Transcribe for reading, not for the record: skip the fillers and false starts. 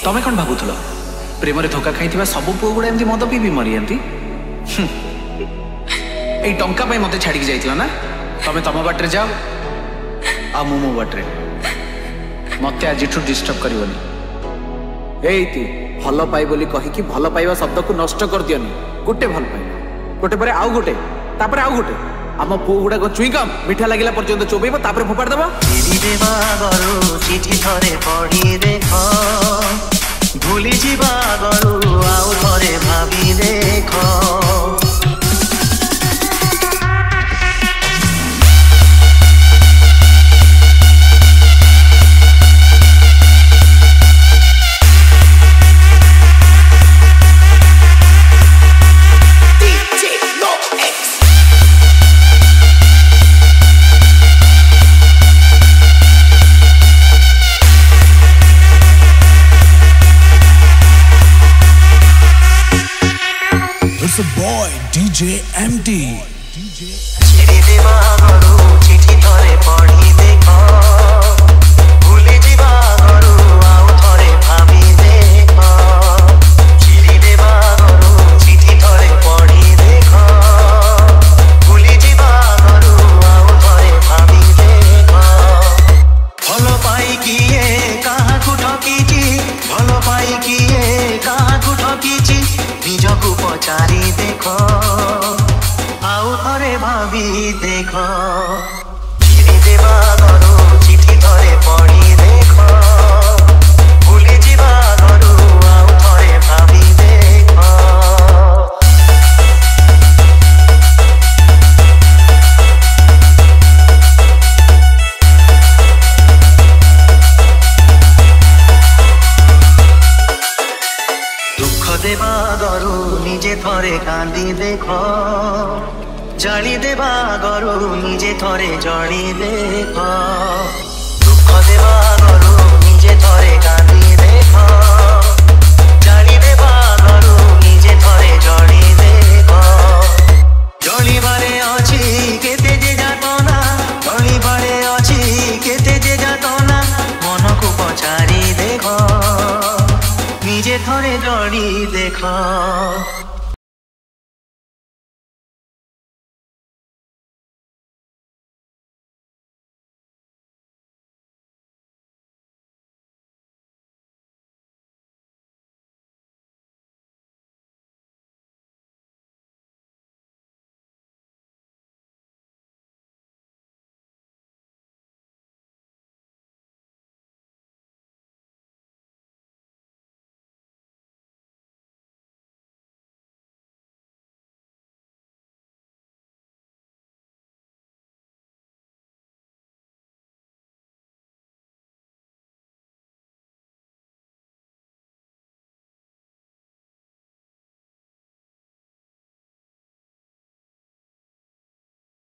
तमें कौन भावुल प्रेम धोखा खाई सब पुओ गुड़ा एमती मद पी मरी टंका मत छाड़ी जाइल ना तमें तम बाटे जाओ आ मो बाटे मत आज डिस्टर्ब करनी भल पाई बोली कहीकि भल पाइबा शब्द को नष्ट कर दियनी गोटे भल पाइबा गोटे पर आउ गोटे तापर आउ गोटे आम पुओ गुड़ा चुईकम मीठा लगिला पर्यंत चोबेब तापर फोपाड़ देबा चिठी थरे पढ़ी देख भूली जीवा गरु आउ थरे भाभी देख It's a boy, DJ MD. चिठी देवा गरु चिठी थरे पढ़ी देख भूली जीवा गरु आउ थरे भाभी देख चिठी देवा गरु चिठी थरे पढ़ी देख भूली जीवा गरु आउ थरे भाभी देख भल पाई किए काहाकु ठकीची भल पाई किए काहाकु ठकीची निजकु पचारी देख आउ थरे भाभी देख चिठी देवा गरु चिठी थरे पढ़ी देख भूली जीवा गरु आउ थरे भाभी देख देवा गरु निजे थरे कांदी देख जाली देवा गरु निजे थरे जड़ी देख दुख देवा गरु निजे थरे कांदी देख जाली देवा गरु निजे थरे जड़ी देख जड़ी बारे अछि केते जे जातना जड़ी बारे अछि केते जे जातना मन को पछारी देख निजे थरे जड़ी देख।